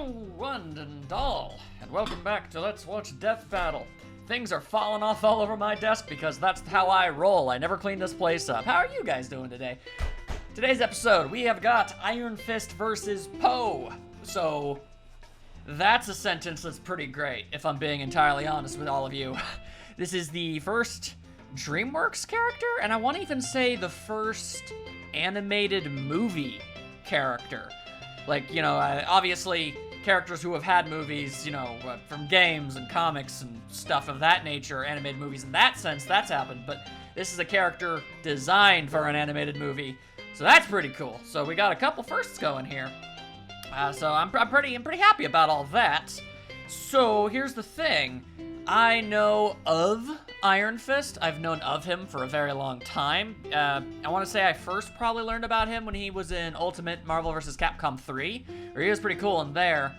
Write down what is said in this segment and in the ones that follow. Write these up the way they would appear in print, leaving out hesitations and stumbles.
one and all, and welcome back to Let's Watch Death Battle. Things are falling off all over my desk because that's how I roll. I never clean this place up. How are you guys doing today? Today's episode, we have got Iron Fist versus Poe. So, that's a sentence that's pretty great, if I'm being entirely honest with all of you. This is the first DreamWorks character, and I want to even say the first animated movie character. Like, you know, obviously characters who have had movies, you know, from games and comics and stuff of that nature, animated movies in that sense, that's happened, but this is a character designed for an animated movie, so that's pretty cool. So we got a couple firsts going here. So I'm pretty happy about all that. So here's the thing. I know of Iron Fist. I've known of him for a very long time. I want to say I first probably learned about him when he was in Ultimate Marvel vs. Capcom 3, where he was pretty cool in there.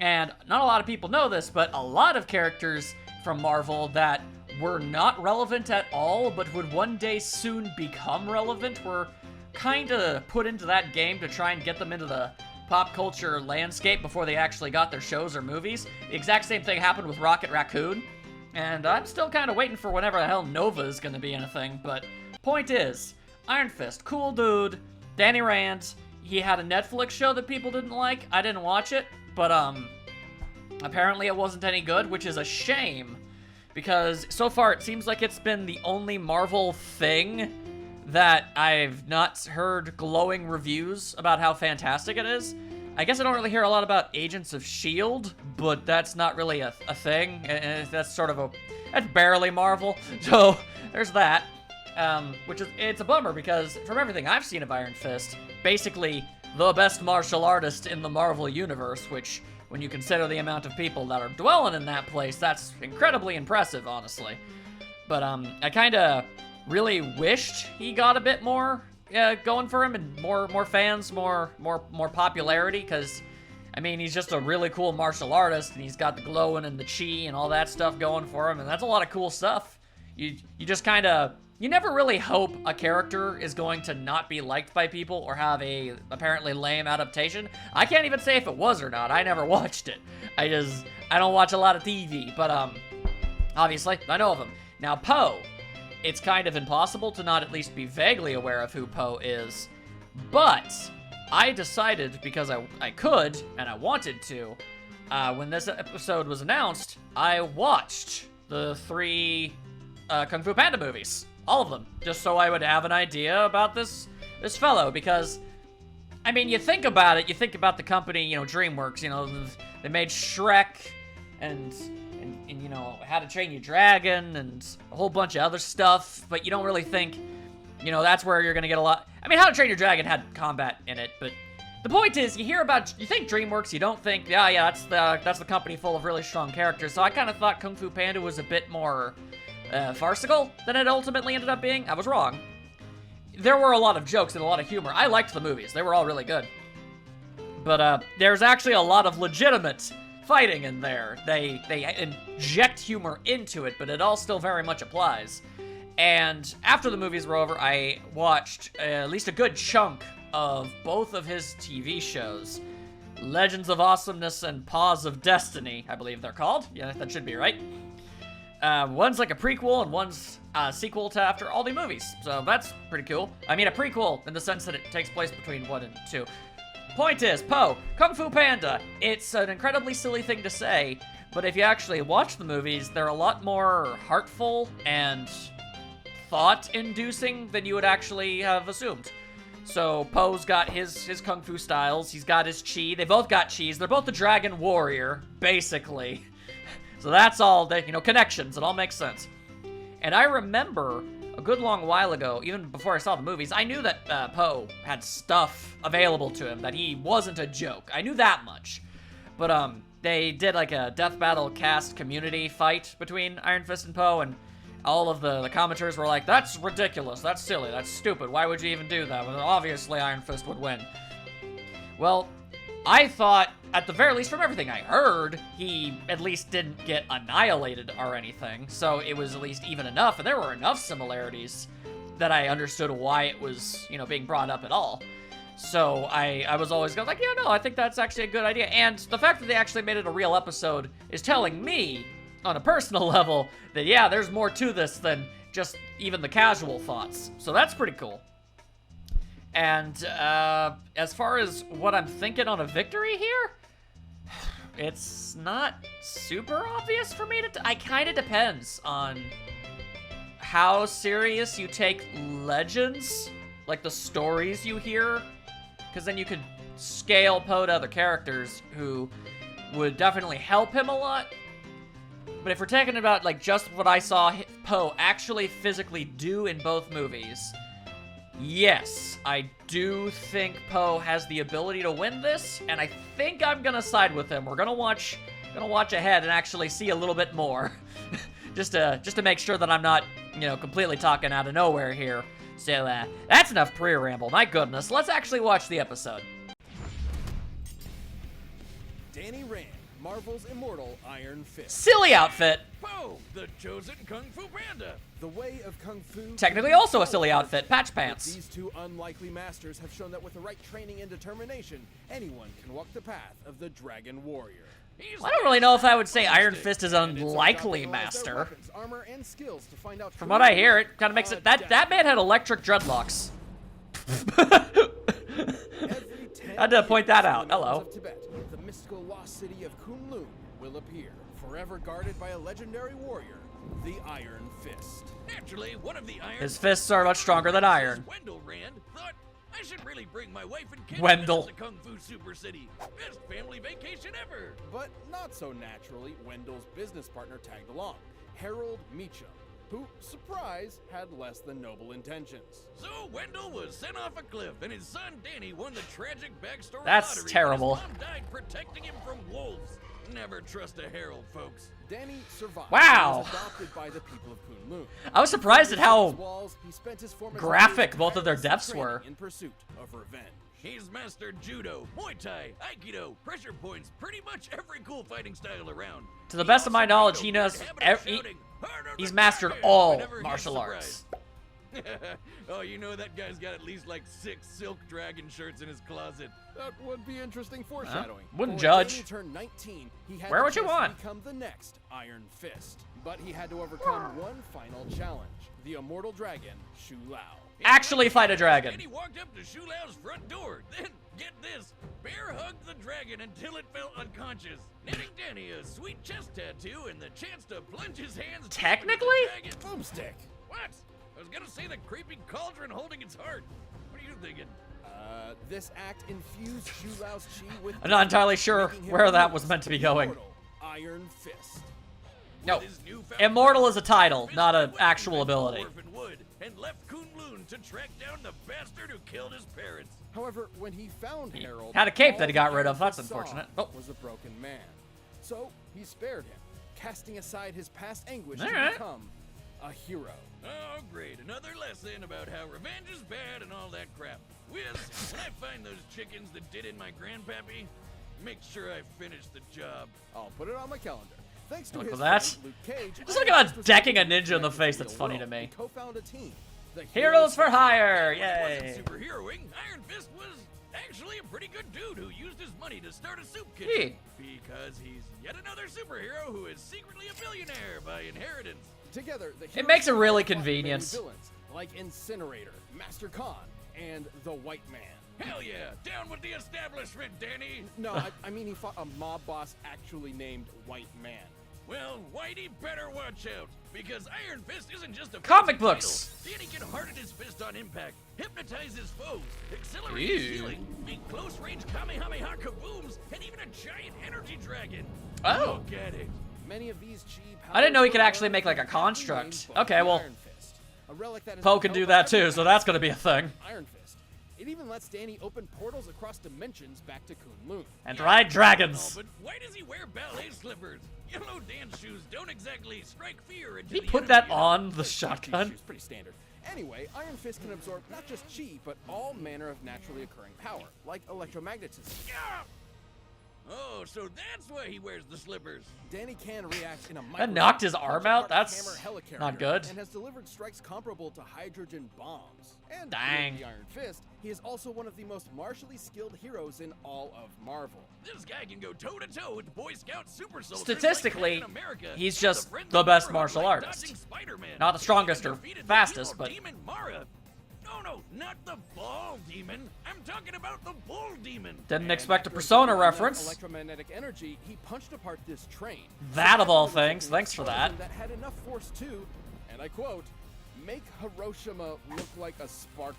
And not a lot of people know this, but a lot of characters from Marvel that were not relevant at all, but would one day soon become relevant, were kind of put into that game to try and get them into the pop culture landscape before they actually got their shows or movies. The exact same thing happened with Rocket Raccoon, and I'm still kind of waiting for whenever the hell Nova is going to be in a thing, but point is, Iron Fist, cool dude, Danny Rand, he had a Netflix show that people didn't like. I didn't watch it, but apparently it wasn't any good, which is a shame, because so far it seems like it's been the only Marvel thing that I've not heard glowing reviews about how fantastic it is. I guess I don't really hear a lot about Agents of S.H.I.E.L.D., but that's not really a thing. That's sort of that's barely Marvel. So there's that, it's a bummer because from everything I've seen of Iron Fist, basically the best martial artist in the Marvel universe, which when you consider the amount of people that are dwelling in that place, that's incredibly impressive, honestly. But I kind of really wished he got a bit more going for him and more fans, more popularity, because I mean he's just a really cool martial artist and he's got the glowing and the chi and all that stuff going for him, and that's a lot of cool stuff. You just kind of, you never really hope a character is going to not be liked by people or have a apparently lame adaptation. I can't even say if it was or not. I never watched it. I don't watch a lot of TV, but obviously I know of him. Now Poe, it's kind of impossible to not at least be vaguely aware of who Poe is, but I decided, because I could, and I wanted to, when this episode was announced, I watched the 3 Kung Fu Panda movies. All of them, just so I would have an idea about this fellow, because, I mean, you think about it, you think about the company, you know, DreamWorks, you know, they made Shrek, and you know, How to Train Your Dragon, and a whole bunch of other stuff, but you don't really think, you know, that's where you're gonna get a lot. I mean, How to Train Your Dragon had combat in it, but the point is, you think DreamWorks, you don't think, yeah, that's the company full of really strong characters, so I kind of thought Kung Fu Panda was a bit more farcical than it ultimately ended up being. I was wrong. There were a lot of jokes and a lot of humor. I liked the movies. They were all really good. But there's actually a lot of legitimate fighting in there. They inject humor into it, but it all still very much applies. And after the movies were over, I watched at least a good chunk of both of his TV shows. Legends of Awesomeness and Paws of Destiny, I believe they're called. Yeah, that should be right. One's like a prequel and one's a sequel to after all the movies. So that's pretty cool. I mean, a prequel in the sense that it takes place between 1 and 2. Point is, Poe, Kung Fu Panda, it's an incredibly silly thing to say, but if you actually watch the movies, they're a lot more heartful and thought-inducing than you would actually have assumed. So Poe's got his Kung Fu styles, he's got his chi, they both got chis, they're both the Dragon Warrior, basically. So that's all, you know, connections, it all makes sense. And I remember a good long while ago, even before I saw the movies, I knew that Poe had stuff available to him, that he wasn't a joke. I knew that much. But they did like a Death Battle cast community fight between Iron Fist and Poe, and all of the commenters were like, that's ridiculous, that's silly, that's stupid, why would you even do that? Well, obviously Iron Fist would win. Well, I thought, at the very least from everything I heard, he at least didn't get annihilated or anything, so it was at least even enough, and there were enough similarities that I understood why it was, you know, being brought up at all. So I was always going like, yeah, no, I think that's actually a good idea. And the fact that they actually made it a real episode is telling me, on a personal level, that yeah, there's more to this than just even the casual thoughts. So that's pretty cool. And as far as what I'm thinking on a victory here, it's not super obvious for me to. I kind of depends on how serious you take Legends, like the stories you hear, because then you could scale Poe to other characters who would definitely help him a lot. But if we're talking about like just what I saw Poe actually physically do in both movies, yes, I do think Poe has the ability to win this, and I think I'm gonna side with him. We're gonna watch ahead and actually see a little bit more, just to make sure that I'm not, you know, completely talking out of nowhere here. So that's enough pre-ramble. My goodness, let's actually watch the episode. Danny Rand, Marvel's immortal Iron Fist. Silly outfit. Poe, the chosen Kung Fu Panda. The way of Kung Fu. Technically also a silly outfit. Patch pants. These two unlikely masters have shown that with the right training and determination, anyone can walk the path of the Dragon Warrior. I don't really know if I would say Iron Fist is an unlikely master. Weapons, armor, and skills to find out From what I hear, it kind of makes it that man had electric dreadlocks. I had to point that out. Hello. Tibet, the mystical lost city of Kunlun will appear, forever guarded by a legendary warrior, the Iron Fist. Naturally, one of the Iron His fists are much stronger than iron. Wendell Rand thought I should really bring my wife and kids Wendell. to the Kung Fu Super City. Best family vacation ever. But not so naturally, Wendell's business partner tagged along, Harold Meacham, who, surprise, had less than noble intentions. So Wendell was sent off a cliff, and his son Danny won the tragic backstory That's lottery. terrible. His mom died protecting him from wolves. Never trust a Harold, folks. Danny survived. Wow. And was adopted by the people of Kunlun. I was surprised at how Walls, he spent his formative graphic years both of their practicing deaths training were. in pursuit of revenge. He's mastered judo, Muay Thai, Aikido, pressure points, pretty much every cool fighting style around. To the best of my knowledge, he knows he's mastered all martial arts. Oh, you know that guy's got at least like 6 silk dragon shirts in his closet. That would be interesting foreshadowing. Wouldn't For judge. Danny turned 19, he had Wear the what you chance to want. become the next Iron Fist. But he had to overcome one final challenge, the immortal dragon, Shu Lao. Actually fight a dragon. And he walked up to Shu Lao's front door. Then, get this, bear hugged the dragon until it fell unconscious, netting Danny a sweet chest tattoo and the chance to plunge his hands Technically? deep into the dragon. Boomstick. What? I was gonna say the creepy cauldron holding its heart. What are you thinking? This act infused Shu Lao's chi with. I'm not entirely sure making him where that the was meant to be going. immortal Iron Fist. No, With his newfound immortal power, is a title, Fist not an went actual back to ability. Orphan Wood and left Kunlun to track down the bastard who killed his parents. However, when he found Harold, had a cape that all he got the rid of. Iron That's Fist saw unfortunate. Oh. was a broken man. So he spared him, casting aside his past anguish All to right. become a hero. Oh, great. Another lesson about how revenge is bad and all that crap. Wiz, when I find those chickens that did in my grandpappy, make sure I finish the job. I'll put it on my calendar. Thanks to Look his at that. friend, Luke Cage, Just look Iron at Fist was decking a able to ninja in the connect face, with the that's real funny to world. me. He co-found a team. The Heroes for hire, When he wasn't yay! superheroing, Iron Fist was actually a pretty good dude who used his money to start a soup Hey. kitchen. Because he's yet another superhero who is secretly a billionaire by inheritance. Together, the It makes it heroes really fought many convenient. villains, like Incinerator, Master Khan, and the White Man. Hell yeah, down with the establishment, Danny! No, I mean he fought a mob boss actually named White Man. Well, Whitey better watch out, because Iron Fist isn't just a Comic fancy books. title. Danny can harden his fist on impact, hypnotize his foes, accelerate his Ew. healing, make close-range Kamehameha kabooms, and even a giant energy dragon. Oh. Look at it. Many of these chi I didn't know he could powers actually were make like a named construct. by Okay, the well, Iron Fist, a relic that has Poe been can do held that by too, every so that's gonna be a thing. Iron Fist. It even lets Danny open portals across dimensions back to Kunlun. And ride dragons. Oh, but why does he wear ballet slippers? Yellow dance shoes don't exactly strike fear into Did he the put enemy, that you know? on the These shotgun? shoes, pretty standard. Anyway, Iron Fist can absorb not just chi, but all manner of naturally occurring power, like electromagnetism. Yeah. Oh, so that's why he wears the slippers. Danny can react in a That knocked his arm out? That's hammer helicarrier not good. And has delivered strikes comparable to hydrogen bombs. And Dang. with the Iron Fist, he is also one of the most martially skilled heroes in all of Marvel. This guy can go toe-to-toe with Boy Scout super soldiers Statistically, like Captain America, he's and just friendly the best neighborhood martial like artist. dodging Spider-Man. Not the strongest or Defeated the fastest, hero but Demon Mara. No, not the ball demon. I'm talking about the bull demon. didn't And expect a after Persona absorbing enough reference. Electromagnetic energy, he punched apart this train. That of all There was things, an thanks for that. explosion That had enough force to, and I quote, make Hiroshima look like a sparkler.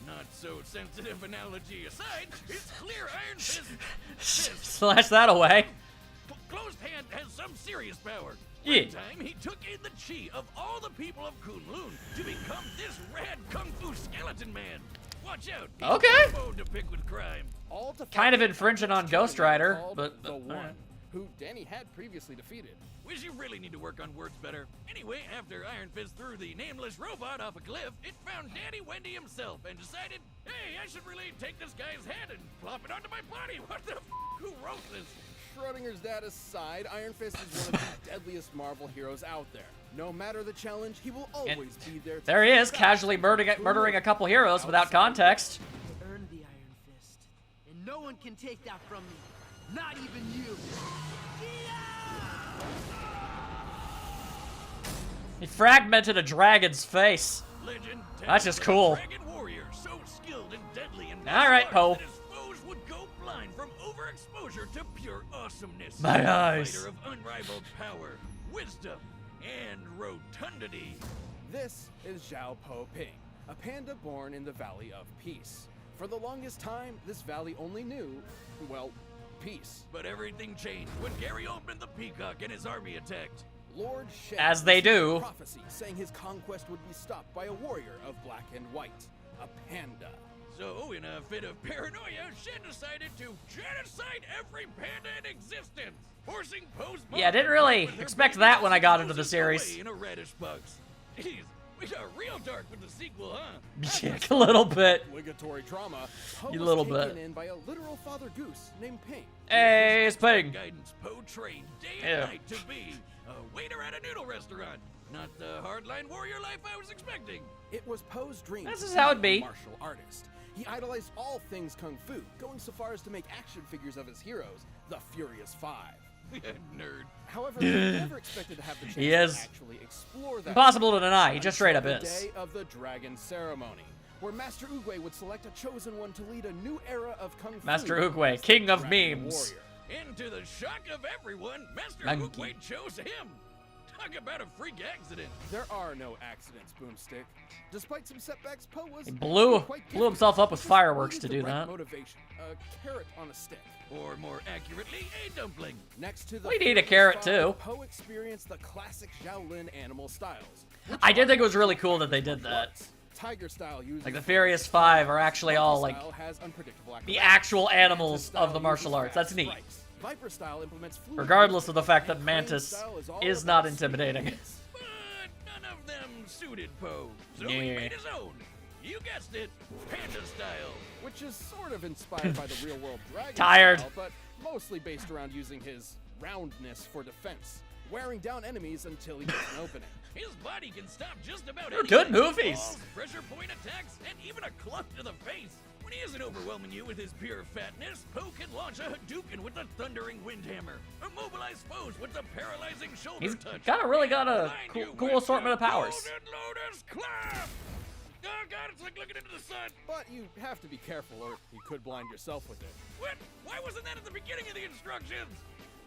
Not so sensitive analogy aside, it's clear Iron Fist Slash that away. Closed Hand has some serious power. Yeah. One time, he took in the chi of all the people of Kunlun to become this rad kung fu skeleton man. Watch out. He's Okay. a bone to pick with crime. All to Kind of fight infringing on a Ghost Chinaman Rider, called but the One, alright. who Danny had previously defeated. Wish you really need to work on words better. Anyway, after Iron Fist threw the nameless robot off a cliff, it found Daddy Wendy himself and decided, hey, I should really take this guy's head and plop it onto my body. What the f***? Who wrote this? Schrodinger's dad aside, Iron Fist is one of the deadliest Marvel heroes out there. No matter the challenge, he will always be there. To There he is, fight casually back. murdering a couple heroes without context. I earned the Iron Fist, and no one can take that from me. Not even you. He fragmented a dragon's face. Legend That's just cool. Dragon warrior, so skilled and deadly in All right, Poe. that his foes would go blind from overexposure to pure awesomeness. My eyes. Fighter of unrivaled power, wisdom, and rotundity. This is Zhao Po Ping, a panda born in the Valley of Peace. For the longest time, this valley only knew, well, peace. But everything changed when Gary opened the Peacock and his army attacked. Lord Shen As they received do. a prophecy saying his conquest would be stopped by a warrior of black and white, a panda. So, in a fit of paranoia, Shen decided to genocide every panda in existence, forcing Poe's Yeah, I didn't really with their expect baby that when I got into the Moses series. away in a radish box. Jeez, we got real dark with the sequel, huh? Yeah, a little bit. Obligatory trauma. Poe You was little taken bit. in by a literal father goose named Ping. Hey, it's Ping. Guidance Poe trained day Yeah. and night to be a waiter at a noodle restaurant. Not the hardline warrior life I was expecting. It was Poe's dream. This to is how it'd a be. martial artist. He idolized all things kung fu, going so far as to make action figures of his heroes, the Furious Five. Nerd. However, he never expected to have the chance He is. to actually explore that. Impossible to deny, he just straight up until the is. day of the Dragon Ceremony, where Master Oogway would select a chosen one to lead a new era of kung fu. Master Oogway, as the king of Dragon memes. Warrior. And to the shock of everyone, Master Monkey. Oogway chose him. Talk about a freak accident. There are no accidents, Boomstick. Despite some setbacks, Poe was He blew quite blew himself up with Just fireworks to needed do the right that. Motivation, a carrot on a stick. Or more accurately, a dumpling. Next to the We need a Furious carrot, Five, too. Poe experienced the classic Shaolin animal styles. I did think it was really cool that they did that. Tiger style uses Like the Furious Five are actually all like Style has unpredictable the acrobatics. actual animals Mantis style of the martial uses arts. fast That's neat. strikes. Viper style implements fluid Regardless of the fact that and Crane Mantis style all is about not intimidating. hits. But none of them suited Poe. So he Yeah. made his own. You guessed it, panda style. Which is sort of inspired by the real world dragon Tired. style, but mostly based around using his roundness for defense, wearing down enemies until he gets an opening. His body can stop just about They're anything. good movies. Balls, pressure point attacks, and even a club to the face. When he isn't overwhelming you with his pure fatness, Poe can launch a Hadouken with the thundering windhammer, immobilize foes with the paralyzing shoulder He's touch. really got a and blind cool, you cool with assortment of the powers. Golden Lotus Clap! Oh god, it's like looking into the sun. But you have to be careful or you could blind yourself with it. What? Why wasn't that at the beginning of the instructions?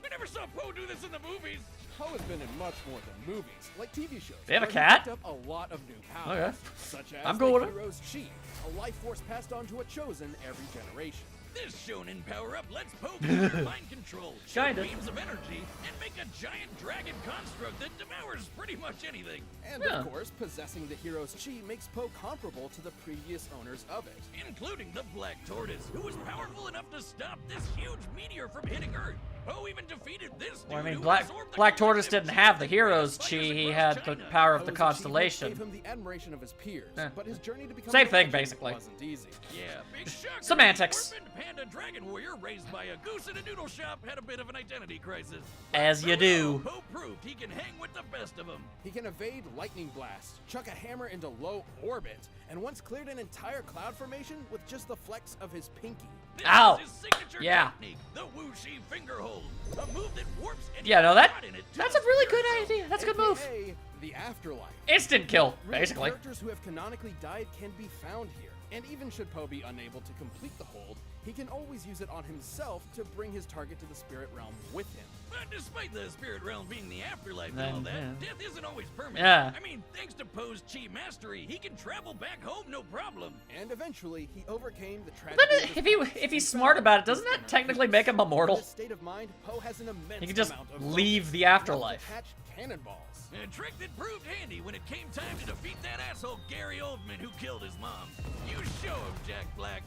I never saw Poe do this in the movies. Poe has been in much more than movies, like TV shows. They have a where he cat? picked up a lot of new powers, Okay. such as I'm the cool with it. hero's chi, a life force passed on to a chosen every generation. This shonen power-up lets Poe counter mind control, shoot Kinda. beams of energy, and make a giant dragon construct that devours pretty much anything. And Yeah. of course, possessing the hero's chi makes Poe comparable to the previous owners of it. Including the Black Tortoise, who was powerful enough to stop this huge meteor from hitting Earth. Po even defeated this dude Well, I mean, who Black absorbed the Tortoise collective didn't have the chi hero's of chi, fighters he across had the China. power of the Poe's constellation. achievement gave him the admiration of his peers, Yeah. but his journey to become Same a thing, legend basically. wasn't easy. Yeah, big shocker. Semantics. Orphaned panda dragon warrior raised by a goose in a noodle shop had a bit of an identity crisis. As you do. Po proved he can hang with the best of them. He can evade lightning blasts, chuck a hammer into low orbit, and once cleared an entire cloud formation with just the flex of his pinky. This Ow. is his signature Yeah. technique, the Wuxi finger hold. A move that warps any Yeah, no, that spot in it to that's the a really spirit good realm. idea. That's a good move. AKA the afterlife. Instant kill, Real basically. characters who have canonically died can be found here. And even should Poe be unable to complete the hold, he can always use it on himself to bring his target to the spirit realm with him. But despite the spirit realm being the afterlife and Then, all that, yeah. death isn't always permanent. Yeah. I mean, thanks to Poe's chi mastery, he can travel back home no problem. And eventually, he overcame the But tragedy. then of his if past he's and smart found about it, his doesn't that inner technically peace. make him In immortal? this state of mind, Poe has an immense He can just amount of leave the enough afterlife. to catch cannonballs. A trick that proved handy when it came time to defeat that asshole Gary Oldman who killed his mom. You show him, Jack Black.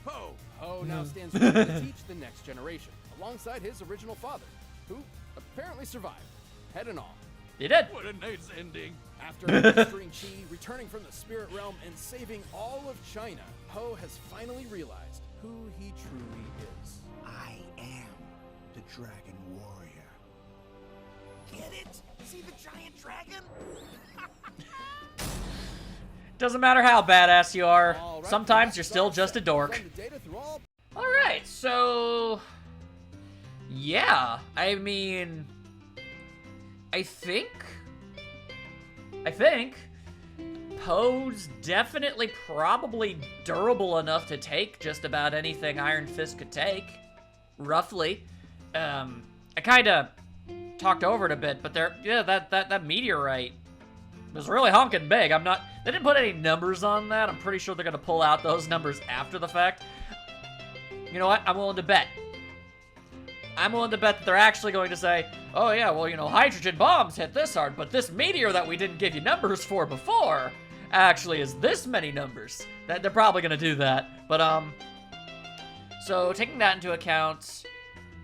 Poe. Poe now stands ready to teach the next generation, alongside his original father, who apparently survived, head and all. He did. What a nice ending. After mastering Chi, returning from the spirit realm, and saving all of China, Poe has finally realized who he truly is. I am the Dragon Warrior. Get it? See the giant dragon? Doesn't matter how badass you are. All right, Sometimes that's you're still all just a set. dork. Run the data through all Alright, so... Yeah, I mean... I think Poe's definitely probably durable enough to take just about anything Iron Fist could take. Roughly. I kind of talked over it a bit, but that meteorite was really honking big. They didn't put any numbers on that. I'm pretty sure they're gonna pull out those numbers after the fact. You know what? I'm willing to bet that they're actually going to say, oh yeah, well, you know, hydrogen bombs hit this hard, but this meteor that we didn't give you numbers for before actually is this many numbers. That they're probably gonna do that. But so taking that into account,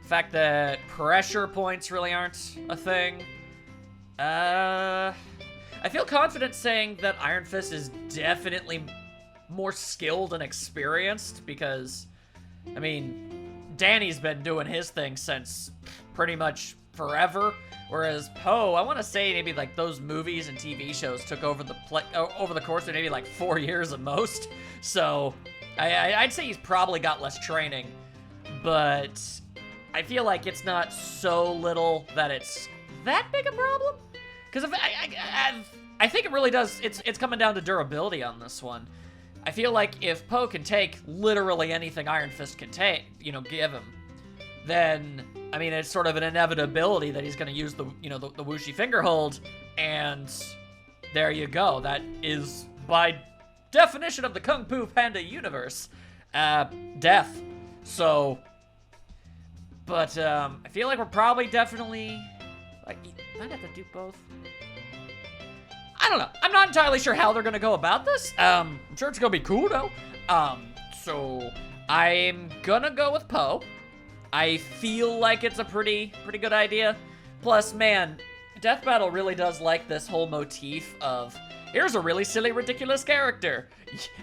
the fact that pressure points really aren't a thing, I feel confident saying that Iron Fist is definitely more skilled and experienced because, I mean, Danny's been doing his thing since pretty much forever, whereas Poe, I want to say maybe like those movies and TV shows took over over the course of maybe like 4 years at most. So I'd say he's probably got less training, but I feel like it's not so little that it's that big a problem. Because I think it really does. It's coming down to durability on this one. I feel like if Poe can take literally anything Iron Fist can take, you know, give him, then I mean it's sort of an inevitability that he's going to use the the Wuxi finger hold, and there you go. That is by definition of the Kung Fu Panda universe, death. So, but I feel like we're probably definitely. Like, might have to do both. I don't know. I'm not entirely sure how they're gonna go about this. I'm sure it's gonna be cool though. So I'm gonna go with Poe. I feel like it's a pretty good idea. Plus, man, Death Battle really does like this whole motif of here's a really silly, ridiculous character.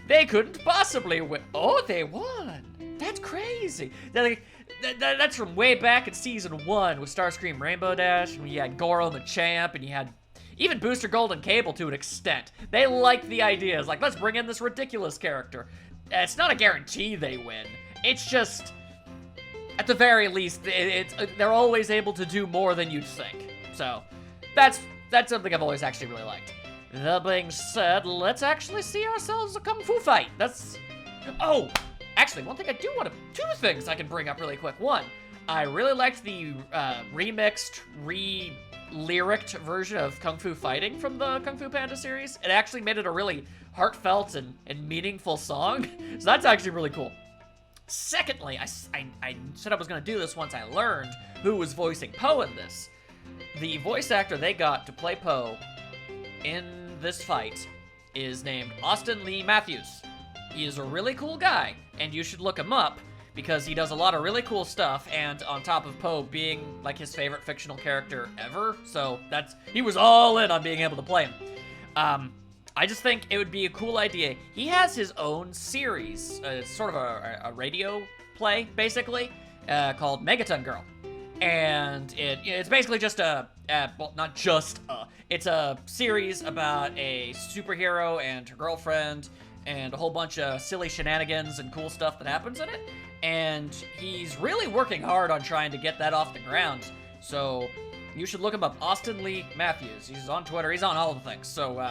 They couldn't possibly win. Oh, they won. That's crazy. That's from way back in season 1 with Starscream Rainbow Dash, and you had Goro Machamp, and you had even Booster Gold and Cable to an extent. They like the idea. It's like, let's bring in this ridiculous character. It's not a guarantee they win. It's just, at the very least, they're always able to do more than you'd think. So, that's something I've always actually really liked. That being said, let's actually see ourselves a kung fu fight. Oh! Actually, one thing I do want to... Two things I can bring up really quick. One, I really liked the remixed, re-lyriced version of Kung Fu Fighting from the Kung Fu Panda series. It actually made it a really heartfelt and meaningful song. So that's actually really cool. Secondly, I said I was going to do this once I learned who was voicing Poe in this. The voice actor they got to play Poe in this fight is named Austin Lee Matthews. He is a really cool guy, and you should look him up, because he does a lot of really cool stuff, and on top of Poe being like his favorite fictional character ever, so he was all in on being able to play him. I just think it would be a cool idea. He has his own series, it's sort of a radio play, basically, called Megaton Girl. And it's basically just well, not just it's a series about a superhero and her girlfriend and a whole bunch of silly shenanigans and cool stuff that happens in it. And he's really working hard on trying to get that off the ground. So you should look him up, Austin Lee Matthews. He's on Twitter, he's on all the things. So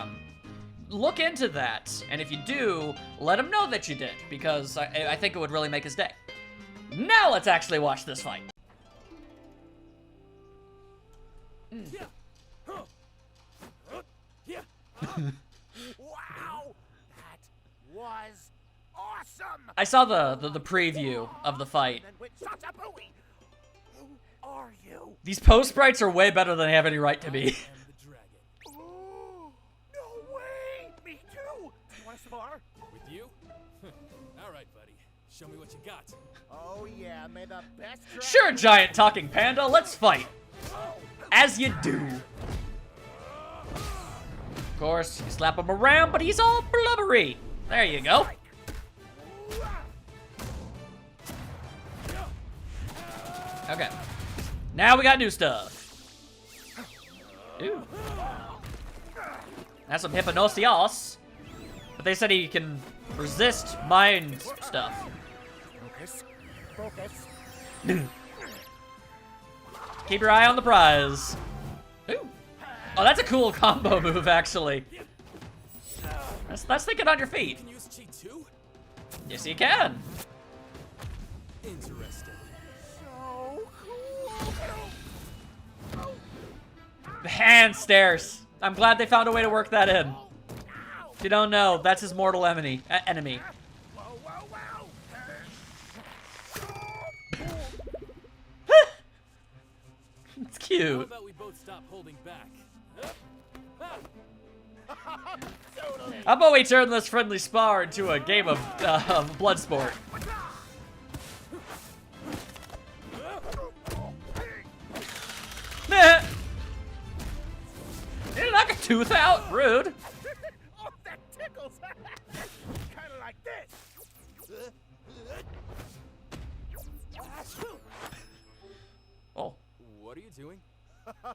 look into that. And if you do, let him know that you did, because I think it would really make his day. Now let's actually watch this fight. Wow! That was awesome! I saw the preview of the fight. Who are you? These post sprites are way better than they have any right to be. Oh, no way! Me too! You want to spar? With you? All right, buddy. Show me what you got. Oh yeah, may the best dragon... Sure, giant talking panda, let's fight. As you do. Of course, you slap him around, but he's all blubbery. There you go. Okay. Now we got new stuff. Ooh. That's some hypnosis. But they said he can resist mind stuff. Focus. Keep your eye on the prize. Ooh. Oh, that's a cool combo move, actually. That's thinking on your feet. Can you use cheat too? Yes, you can. Interesting. So cool. The hand stairs. I'm glad they found a way to work that in. If you don't know, that's his mortal enemy. Whoa, whoa, whoa. It's How cute. about we both stop holding back? Totally. How about we turn this friendly spar into a game of blood sport? Meh. Did it knock a tooth out? Rude. Oh, that tickles. Kind of like this. Oh. What are you doing?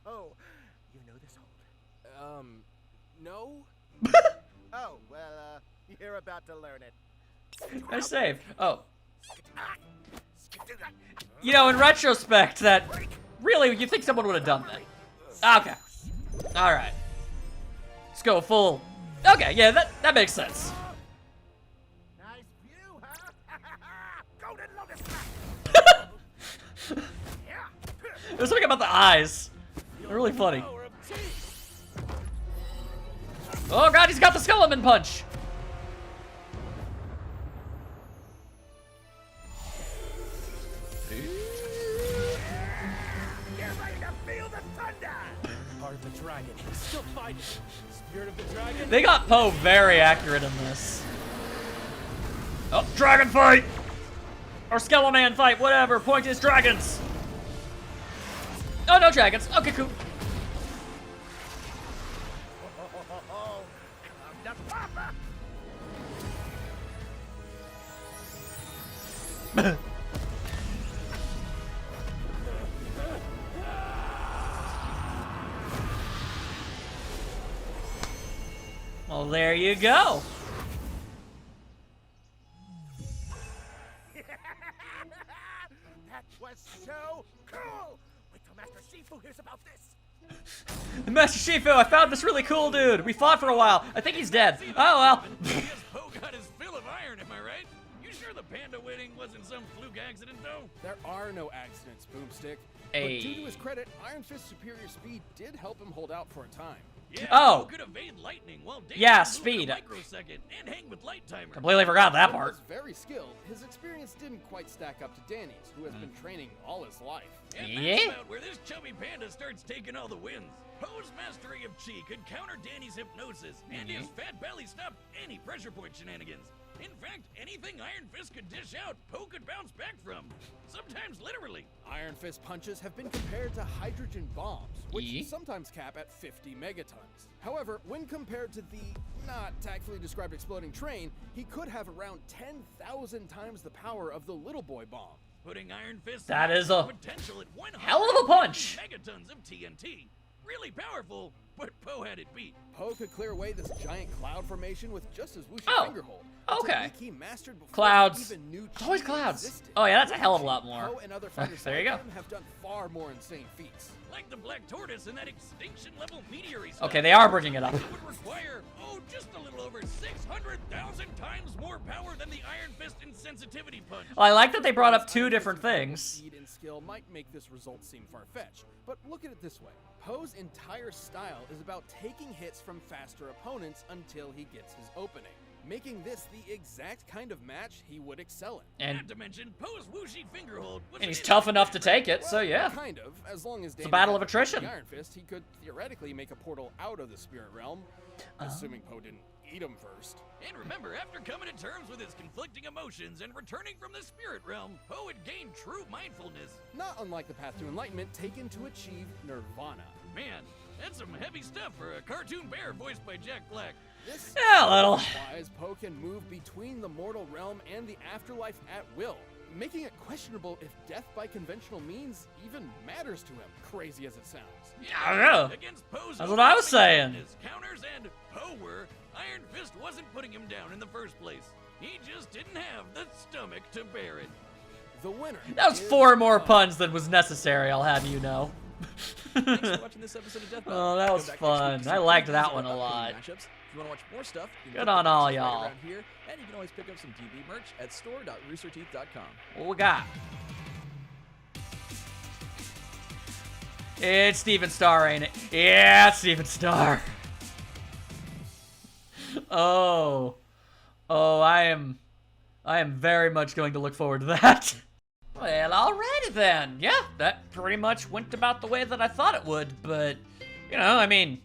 Oh, you know this hold? No? Oh, well, you're about to learn it. Nice save. Oh. You know, in retrospect, that really, you think someone would have done that. Okay. All right. Let's go full. Okay, yeah, that makes sense. Nice view, huh? Golden lotus back. Yeah. There's something about the eyes. They're really funny. Power of tea. Oh god, he's got the skeleton punch. Get ready to feel the thunder. Heart of the dragon. Still fighting. Spirit of the dragon. They got Poe very accurate in this. Oh, dragon fight! Or Skeleman fight, whatever. Point is dragons. Oh, no dragons. Okay, cool. Oh, come to Papa. Well, there you go. That was so cool. Wait till Master Shifu hears about this. Master Shifu, I found this really cool dude. We fought for a while. I think he's dead. Oh, well. Guess Poe got his fill of iron, am I right? You sure the panda winning wasn't some fluke accident, though? There are no accidents, Boomstick. Hey. But due to his credit, Iron Fist's superior speed did help him hold out for a time. Yeah, Oh. Poe could evade lightning while Danny Yeah, could move speed. in a microsecond and hang with light timer. Completely forgot that Poe part. was very skilled. His experience didn't quite stack up to Danny's, who has been training all his life. And Yeah? that's about where this chubby panda starts taking all the wins. Poe's mastery of chi could counter Danny's hypnosis, and his fat belly stopped any pressure point shenanigans. In fact, anything Iron Fist could dish out, Poe could bounce back from. Sometimes literally. Iron Fist punches have been compared to hydrogen bombs, which Yee. sometimes cap at 50 megatons. However, when compared to the not tactfully described exploding train, he could have around 10,000 times the power of the Little Boy bomb. Putting Iron Fist That is a potential at 100 hell of a punch. megatons of TNT. Really powerful, but Poe had it beat. Poe could clear away this giant cloud formation with just his whooshy Oh, finger hold. okay. He mastered before Clouds. he even knew It's always chi clouds. existed. Oh yeah, that's a hell of a lot more. Poe and other fighters There you like go. him have done far more insane feats. Like the Black Tortoise and that extinction-level meteor stuff. Okay, they are bringing it up. It would require, just a little over 600,000 times more power than the Iron Fist insensitivity punch. Well, I like that they brought up two different things. Speed and skill might make this result seem far-fetched, but look at it this way. Poe's entire style is about taking hits from faster opponents until he gets his opening, making this the exact kind of match he would excel in. And Not to mention, Poe's whooshy finger hold was he's an tough enough to instant take it, so yeah. Kind of, as long as It's a battle of Danny had attrition. the Iron Fist, he could theoretically make a portal out of the spirit realm, assuming Poe didn't eat him first. And remember, after coming to terms with his conflicting emotions and returning from the spirit realm, Poe had gained true mindfulness. Not unlike the path to enlightenment taken to achieve nirvana. Man, that's some heavy stuff for a cartoon bear voiced by Jack Black. This Yeah, a little. wise Poe can move between the mortal realm and the afterlife at will, making it questionable if death by conventional means even matters to him, crazy as it sounds. I don't know. Against Poe's That's what I was saying. his counters and Poe were, Iron Fist wasn't putting him down in the first place. He just didn't have the stomach to bear it. The winner. That was is 4 more Poe. puns than was necessary, I'll have you know. Thanks for watching this episode of Death Battle. Oh, that Come was back next fun. week to I see liked previews that of one our a lot. upcoming matchups. If you want to watch more stuff, you can Good check on out all the links right y'all. around here, and you can always pick up some DB merch at store.roosterteeth.com. What we got? It's Steven Starr, ain't it? Yeah, it's Steven Starr. Oh. Oh, I am very much going to look forward to that. Well, alrighty then. Yeah, that pretty much went about the way that I thought it would, but, you know, I mean,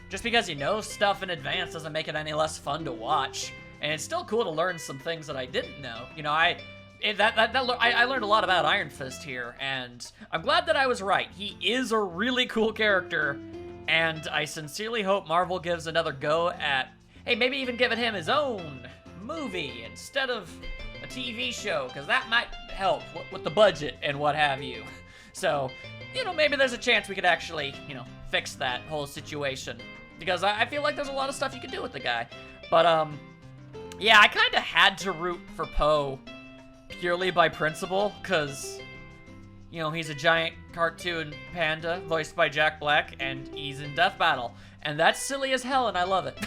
just because you know stuff in advance doesn't make it any less fun to watch. And it's still cool to learn some things that I didn't know. You know, I learned a lot about Iron Fist here, and I'm glad that I was right. He is a really cool character, and I sincerely hope Marvel gives another go at, hey, maybe even giving him his own movie instead of a TV show, because that might help with the budget and what have you. So, you know, maybe there's a chance we could actually, you know, fix that whole situation, because I feel like there's a lot of stuff you could do with the guy. But, yeah, I kind of had to root for Poe purely by principle, because, you know, he's a giant cartoon panda voiced by Jack Black, and he's in Death Battle. And that's silly as hell, and I love it.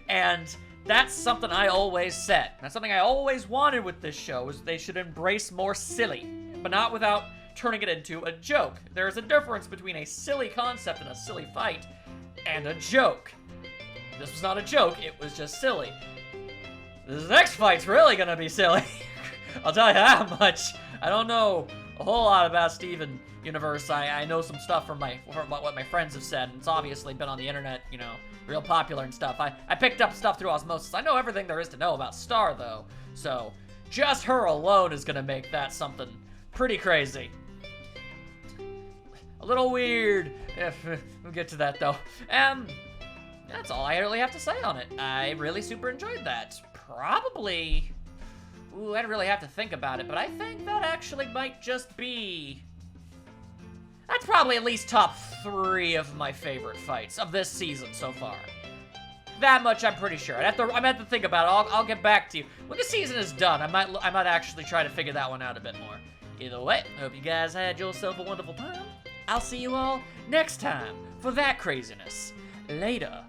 And that's something I always said. That's something I always wanted with this show, is they should embrace more silly, but not without turning it into a joke. There's a difference between a silly concept and a silly fight, and a joke. This was not a joke, it was just silly. This next fight's really gonna be silly. I'll tell you that much. I don't know a whole lot about Steven Universe. I know some stuff from what my friends have said, and it's obviously been on the internet, you know, real popular and stuff. I picked up stuff through osmosis. I know everything there is to know about Star, though, so just her alone is gonna make that something pretty crazy. A little weird. We'll get to that, though. That's all I really have to say on it. I really super enjoyed that. Probably... Ooh, I'd really have to think about it, but I think that actually might just be... That's probably at least top 3 of my favorite fights of this season so far. That much I'm pretty sure. I'm gonna have to think about it. I'll get back to you. When the season is done, I might actually try to figure that one out a bit more. Either way, hope you guys had yourself a wonderful time. I'll see you all next time for that craziness. Later.